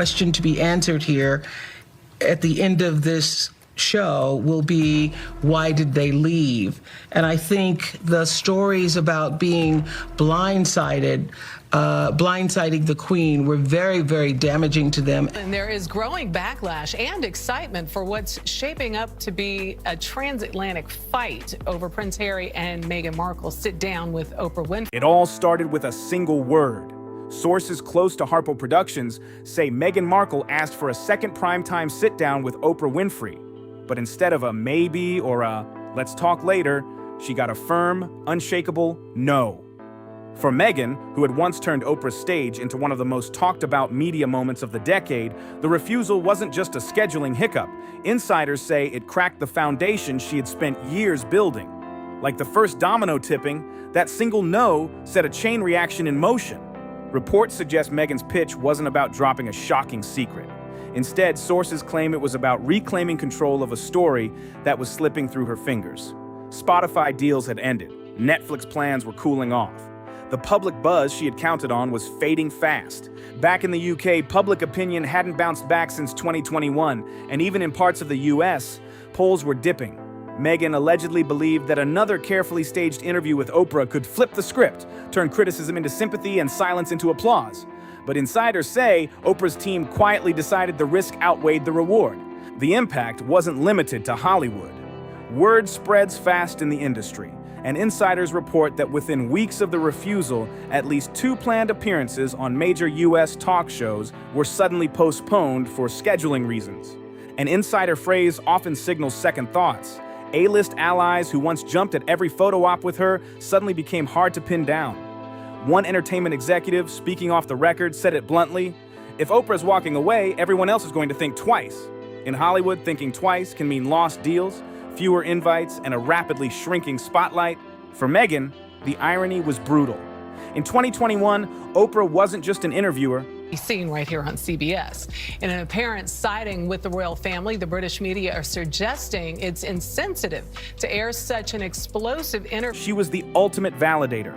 Question to be answered here at the end of this show will be, why did they leave? And I think the stories about being blindsiding the Queen were very, very damaging to them. And there is growing backlash and excitement for what's shaping up to be a transatlantic fight over Prince Harry and Meghan Markle sit down with Oprah Winfrey. It all started with a single word. Sources close to Harpo Productions say Meghan Markle asked for a second primetime sit-down with Oprah Winfrey. But instead of a maybe or a let's talk later, she got a firm, unshakable no. For Meghan, who had once turned Oprah's stage into one of the most talked about media moments of the decade, the refusal wasn't just a scheduling hiccup. Insiders say it cracked the foundation she had spent years building. Like the first domino tipping, that single no set a chain reaction in motion. Reports suggest Meghan's pitch wasn't about dropping a shocking secret. Instead, sources claim it was about reclaiming control of a story that was slipping through her fingers. Spotify deals had ended. Netflix plans were cooling off. The public buzz she had counted on was fading fast. Back in the UK, public opinion hadn't bounced back since 2021, and even in parts of the US, polls were dipping. Meghan allegedly believed that another carefully staged interview with Oprah could flip the script, turn criticism into sympathy and silence into applause. But insiders say Oprah's team quietly decided the risk outweighed the reward. The impact wasn't limited to Hollywood. Word spreads fast in the industry, and insiders report that within weeks of the refusal, at least 2 planned appearances on major US talk shows were suddenly postponed for scheduling reasons. An insider phrase often signals second thoughts. A-list allies who once jumped at every photo op with her suddenly became hard to pin down. One entertainment executive, speaking off the record, said it bluntly, "If Oprah's walking away, everyone else is going to think twice." In Hollywood, thinking twice can mean lost deals, fewer invites, and a rapidly shrinking spotlight. For Meghan, the irony was brutal. In 2021, Oprah wasn't just an interviewer. Seen right here on CBS. In an apparent siding with the royal family, the British media are suggesting it's insensitive to air such an explosive interview. She was the ultimate validator.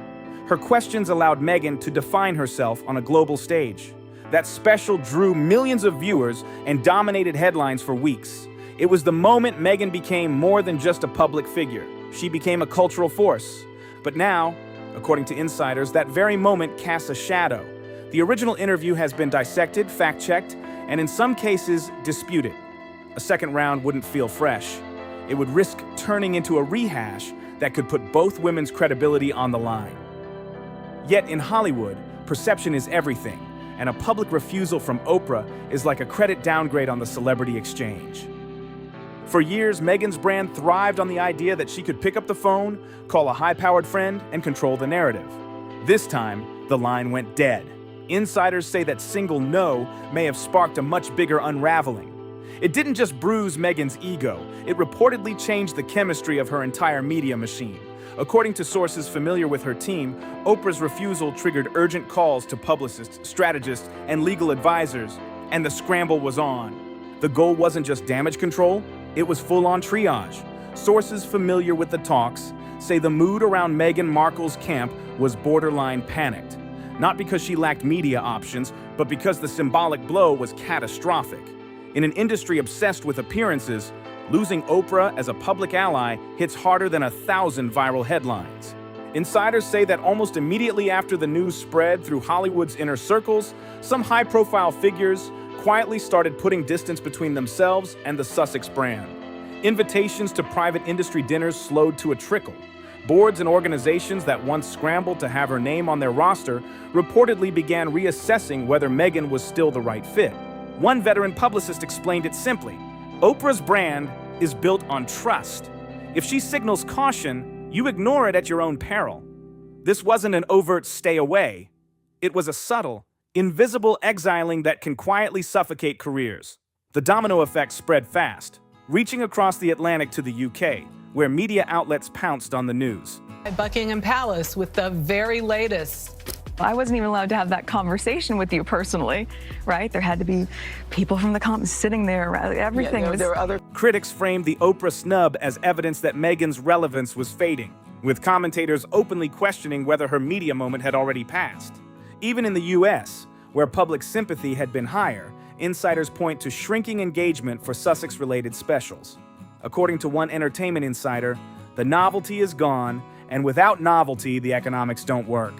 Her questions allowed Meghan to define herself on a global stage. That special drew millions of viewers and dominated headlines for weeks. It was the moment Meghan became more than just a public figure. She became a cultural force. But now, according to insiders, that very moment casts a shadow. The original interview has been dissected, fact-checked, and in some cases, disputed. A second round wouldn't feel fresh. It would risk turning into a rehash that could put both women's credibility on the line. Yet in Hollywood, perception is everything, and a public refusal from Oprah is like a credit downgrade on the celebrity exchange. For years, Meghan's brand thrived on the idea that she could pick up the phone, call a high-powered friend, and control the narrative. This time, the line went dead. Insiders say that single no may have sparked a much bigger unraveling. It didn't just bruise Meghan's ego, it reportedly changed the chemistry of her entire media machine. According to sources familiar with her team, Oprah's refusal triggered urgent calls to publicists, strategists, and legal advisors, and the scramble was on. The goal wasn't just damage control, it was full-on triage. Sources familiar with the talks say the mood around Meghan Markle's camp was borderline panicked. Not because she lacked media options, but because the symbolic blow was catastrophic. In an industry obsessed with appearances, losing Oprah as a public ally hits harder than 1,000 viral headlines. Insiders say that almost immediately after the news spread through Hollywood's inner circles, some high-profile figures quietly started putting distance between themselves and the Sussex brand. Invitations to private industry dinners slowed to a trickle. Boards and organizations that once scrambled to have her name on their roster reportedly began reassessing whether Meghan was still the right fit. One veteran publicist explained it simply: Oprah's brand is built on trust. If she signals caution, you ignore it at your own peril. This wasn't an overt stay away. It was a subtle, invisible exiling that can quietly suffocate careers. The domino effect spread fast, reaching across the Atlantic to the UK, where media outlets pounced on the news. At Buckingham Palace with the very latest. I wasn't even allowed to have that conversation with you personally, right? There had to be people from the comments sitting there. Everything was... There were other... Critics framed the Oprah snub as evidence that Meghan's relevance was fading, with commentators openly questioning whether her media moment had already passed. Even in the US, where public sympathy had been higher, insiders point to shrinking engagement for Sussex-related specials. According to one entertainment insider, the novelty is gone, and without novelty, the economics don't work.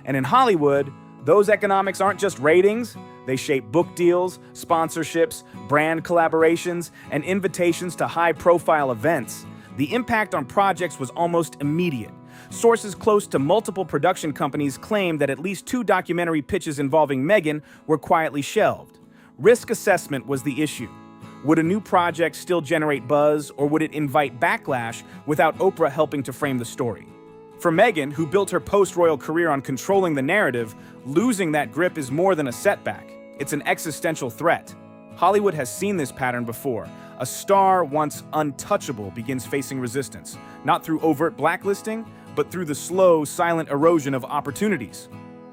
And in Hollywood, those economics aren't just ratings, they shape book deals, sponsorships, brand collaborations, and invitations to high-profile events. The impact on projects was almost immediate. Sources close to multiple production companies claim that at least 2 documentary pitches involving Meghan were quietly shelved. Risk assessment was the issue. Would a new project still generate buzz, or would it invite backlash without Oprah helping to frame the story? For Meghan, who built her post-royal career on controlling the narrative, losing that grip is more than a setback. It's an existential threat. Hollywood has seen this pattern before. A star once untouchable begins facing resistance, not through overt blacklisting, but through the slow, silent erosion of opportunities.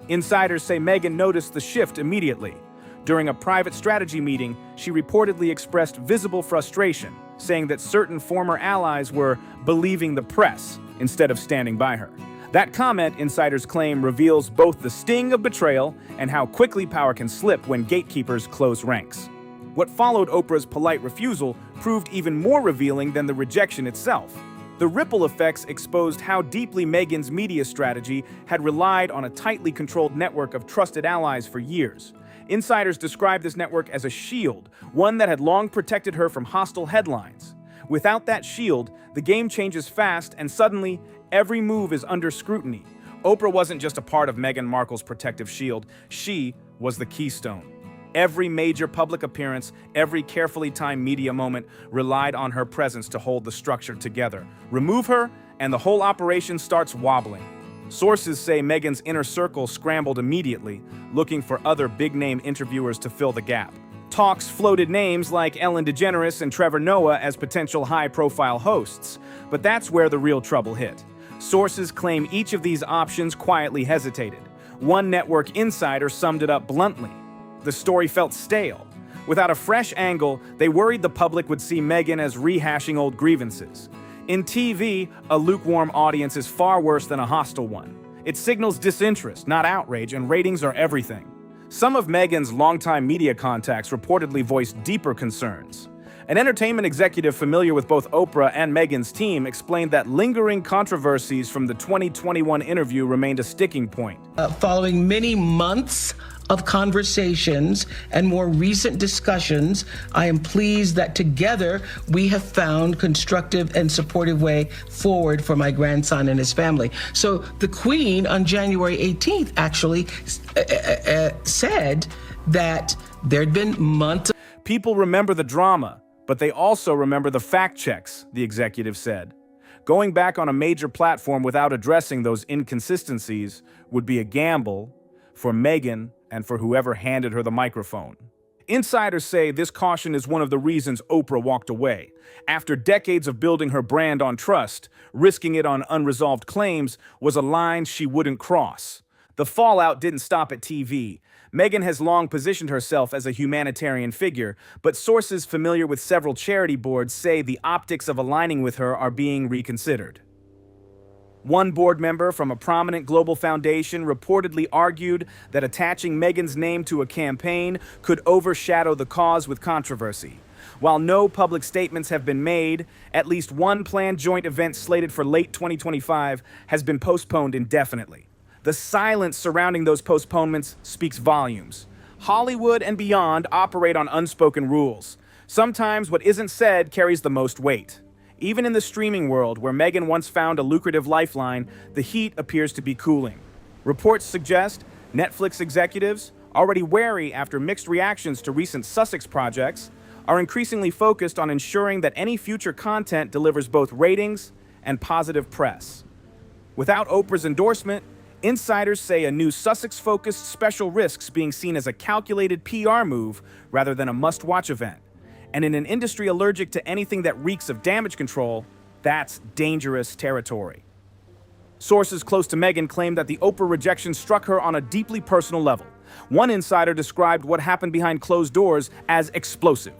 Insiders say Meghan noticed the shift immediately. During a private strategy meeting, she reportedly expressed visible frustration, saying that certain former allies were believing the press instead of standing by her. That comment, insiders claim, reveals both the sting of betrayal and how quickly power can slip when gatekeepers close ranks. What followed Oprah's polite refusal proved even more revealing than the rejection itself. The ripple effects exposed how deeply Meghan's media strategy had relied on a tightly controlled network of trusted allies for years. Insiders describe this network as a shield, one that had long protected her from hostile headlines. Without that shield, the game changes fast, and suddenly, every move is under scrutiny. Oprah wasn't just a part of Meghan Markle's protective shield, she was the keystone. Every major public appearance, every carefully timed media moment relied on her presence to hold the structure together. Remove her, and the whole operation starts wobbling. Sources say Meghan's inner circle scrambled immediately, looking for other big-name interviewers to fill the gap. Talks floated names like Ellen DeGeneres and Trevor Noah as potential high-profile hosts, but that's where the real trouble hit. Sources claim each of these options quietly hesitated. One network insider summed it up bluntly. The story felt stale. Without a fresh angle, they worried the public would see Meghan as rehashing old grievances. In TV, a lukewarm audience is far worse than a hostile one. It signals disinterest, not outrage, and ratings are everything. Some of Meghan's longtime media contacts reportedly voiced deeper concerns. An entertainment executive familiar with both Oprah and Meghan's team explained that lingering controversies from the 2021 interview remained a sticking point. Following many months of conversations and more recent discussions, I am pleased that together we have found constructive and supportive way forward for my grandson and his family. So the Queen on January 18th actually said that there'd been months. People remember the drama, but they also remember the fact checks, the executive said. Going back on a major platform without addressing those inconsistencies would be a gamble for Meghan and for whoever handed her the microphone. Insiders say this caution is one of the reasons Oprah walked away. After decades of building her brand on trust, risking it on unresolved claims was a line she wouldn't cross. The fallout didn't stop at TV. Meghan has long positioned herself as a humanitarian figure, but sources familiar with several charity boards say the optics of aligning with her are being reconsidered. One board member from a prominent global foundation reportedly argued that attaching Meghan's name to a campaign could overshadow the cause with controversy. While no public statements have been made, at least one planned joint event slated for late 2025 has been postponed indefinitely. The silence surrounding those postponements speaks volumes. Hollywood and beyond operate on unspoken rules. Sometimes what isn't said carries the most weight. Even in the streaming world, where Meghan once found a lucrative lifeline, the heat appears to be cooling. Reports suggest Netflix executives, already wary after mixed reactions to recent Sussex projects, are increasingly focused on ensuring that any future content delivers both ratings and positive press. Without Oprah's endorsement, insiders say a new Sussex-focused special risks being seen as a calculated PR move rather than a must-watch event. And in an industry allergic to anything that reeks of damage control, that's dangerous territory. Sources close to Meghan claim that the Oprah rejection struck her on a deeply personal level. One insider described what happened behind closed doors as explosive.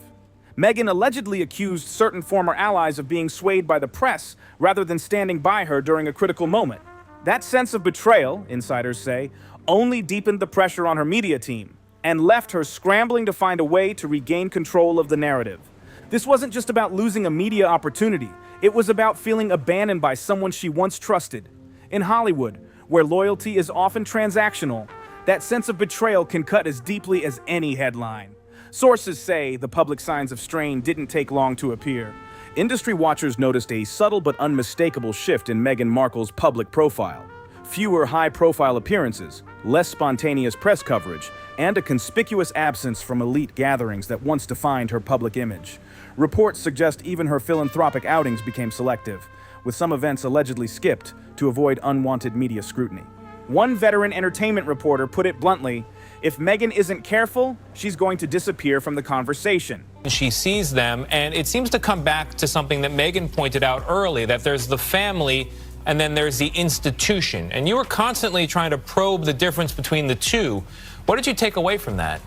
Meghan allegedly accused certain former allies of being swayed by the press rather than standing by her during a critical moment. That sense of betrayal, insiders say, only deepened the pressure on her media team. and left her scrambling to find a way to regain control of the narrative. This wasn't just about losing a media opportunity. It was about feeling abandoned by someone she once trusted. In Hollywood, where loyalty is often transactional, that sense of betrayal can cut as deeply as any headline. Sources say the public signs of strain didn't take long to appear. Industry watchers noticed a subtle but unmistakable shift in Meghan Markle's public profile. Fewer high-profile appearances, less spontaneous press coverage, and a conspicuous absence from elite gatherings that once defined her public image. Reports suggest even her philanthropic outings became selective, with some events allegedly skipped to avoid unwanted media scrutiny. One veteran entertainment reporter put it bluntly, if Meghan isn't careful, she's going to disappear from the conversation. She sees them, and it seems to come back to something that Meghan pointed out early, that there's the family and then there's the institution. And you were constantly trying to probe the difference between the two. What did you take away from that?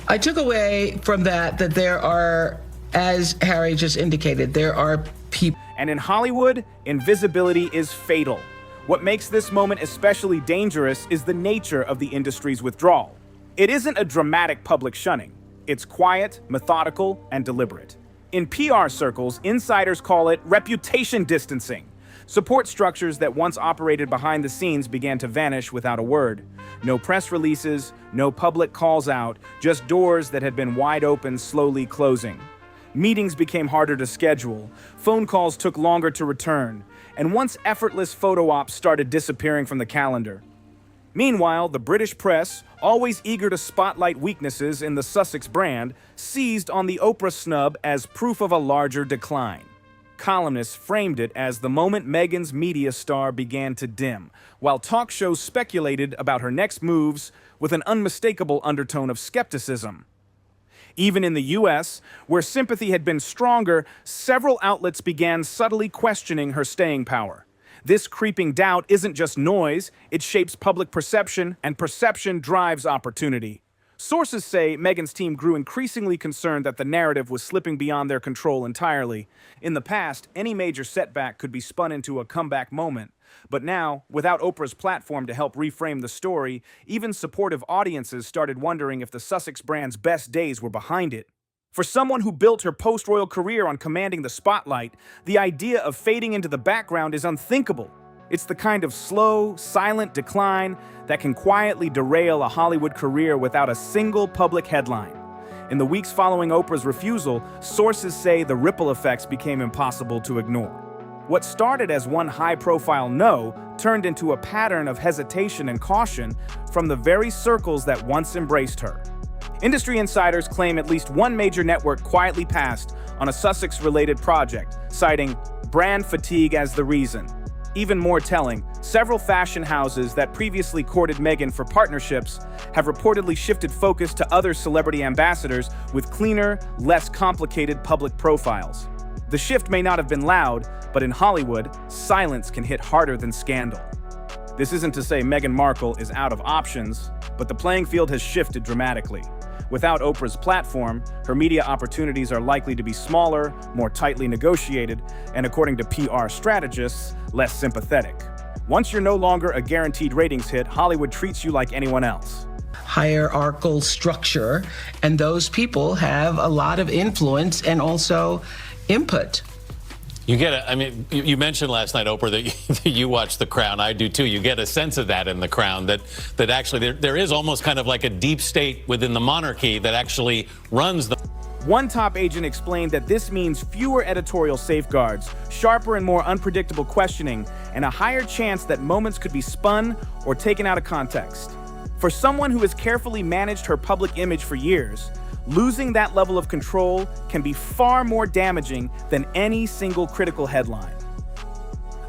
I took away from that there are, as Harry just indicated, there are people. And in Hollywood, invisibility is fatal. What makes this moment especially dangerous is the nature of the industry's withdrawal. It isn't a dramatic public shunning. It's quiet, methodical, and deliberate. In PR circles, insiders call it reputation distancing. Support structures that once operated behind the scenes began to vanish without a word. No press releases, no public calls out, just doors that had been wide open slowly closing. Meetings became harder to schedule, phone calls took longer to return, and once effortless photo ops started disappearing from the calendar. Meanwhile, the British press, always eager to spotlight weaknesses in the Sussex brand, seized on the Oprah snub as proof of a larger decline. Columnists framed it as the moment Meghan's media star began to dim, while talk shows speculated about her next moves with an unmistakable undertone of skepticism. Even in the US, where sympathy had been stronger, several outlets began subtly questioning her staying power. This creeping doubt isn't just noise, it shapes public perception, and perception drives opportunity. Sources say Meghan's team grew increasingly concerned that the narrative was slipping beyond their control entirely. In the past, any major setback could be spun into a comeback moment. But now, without Oprah's platform to help reframe the story, even supportive audiences started wondering if the Sussex brand's best days were behind it. For someone who built her post-royal career on commanding the spotlight, the idea of fading into the background is unthinkable. It's the kind of slow, silent decline that can quietly derail a Hollywood career without a single public headline. In the weeks following Oprah's refusal, sources say the ripple effects became impossible to ignore. What started as one high-profile no turned into a pattern of hesitation and caution from the very circles that once embraced her. Industry insiders claim at least one major network quietly passed on a Sussex-related project, citing brand fatigue as the reason. Even more telling, several fashion houses that previously courted Meghan for partnerships have reportedly shifted focus to other celebrity ambassadors with cleaner, less complicated public profiles. The shift may not have been loud, but in Hollywood, silence can hit harder than scandal. This isn't to say Meghan Markle is out of options, but the playing field has shifted dramatically. Without Oprah's platform, her media opportunities are likely to be smaller, more tightly negotiated, and according to PR strategists, less sympathetic. Once you're no longer a guaranteed ratings hit, Hollywood treats you like anyone else. Hierarchical structure, and those people have a lot of influence and also input. You get you mentioned last night, Oprah, that you watch The Crown. I do too. You get a sense of that in The Crown, that actually there is almost kind of like a deep state within the monarchy that actually runs the... One top agent explained that this means fewer editorial safeguards, sharper and more unpredictable questioning, and a higher chance that moments could be spun or taken out of context. For someone who has carefully managed her public image for years, losing that level of control can be far more damaging than any single critical headline.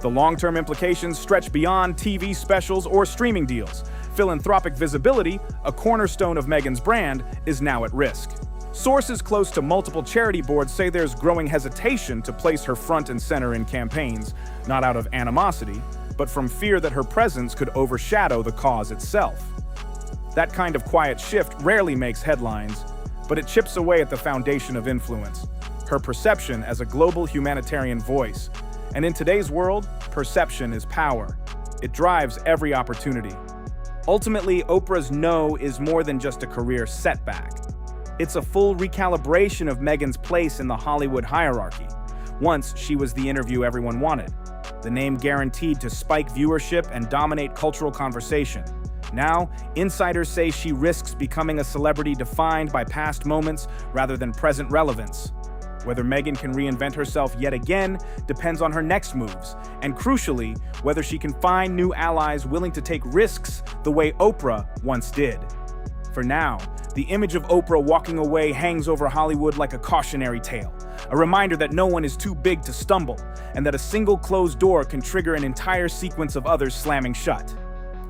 The long-term implications stretch beyond TV specials or streaming deals. Philanthropic visibility, a cornerstone of Meghan's brand, is now at risk. Sources close to multiple charity boards say there's growing hesitation to place her front and center in campaigns, not out of animosity, but from fear that her presence could overshadow the cause itself. That kind of quiet shift rarely makes headlines, but it chips away at the foundation of influence, her perception as a global humanitarian voice. And in today's world, perception is power. It drives every opportunity. Ultimately, Oprah's no is more than just a career setback. It's a full recalibration of Meghan's place in the Hollywood hierarchy. Once, she was the interview everyone wanted, the name guaranteed to spike viewership and dominate cultural conversation. Now, insiders say she risks becoming a celebrity defined by past moments rather than present relevance. Whether Meghan can reinvent herself yet again depends on her next moves, and crucially, whether she can find new allies willing to take risks the way Oprah once did. For now, the image of Oprah walking away hangs over Hollywood like a cautionary tale, a reminder that no one is too big to stumble, and that a single closed door can trigger an entire sequence of others slamming shut.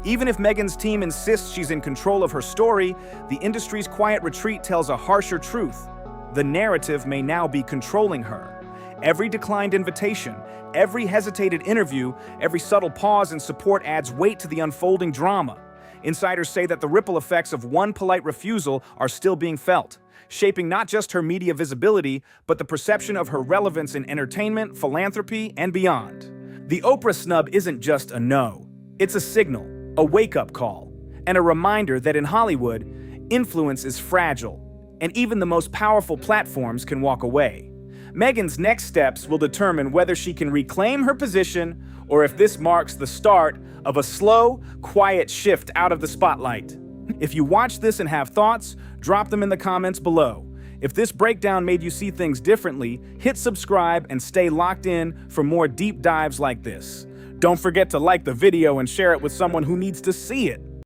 Even if Meghan's team insists she's in control of her story, the industry's quiet retreat tells a harsher truth. The narrative may now be controlling her. Every declined invitation, every hesitated interview, every subtle pause in support adds weight to the unfolding drama. Insiders say that the ripple effects of one polite refusal are still being felt, shaping not just her media visibility, but the perception of her relevance in entertainment, philanthropy, and beyond. The Oprah snub isn't just a no. It's a signal, a wake-up call, and a reminder that in Hollywood, influence is fragile, and even the most powerful platforms can walk away. Meghan's next steps will determine whether she can reclaim her position or if this marks the start of a slow, quiet shift out of the spotlight. If you watch this and have thoughts, drop them in the comments below. If this breakdown made you see things differently, hit subscribe and stay locked in for more deep dives like this. Don't forget to like the video and share it with someone who needs to see it.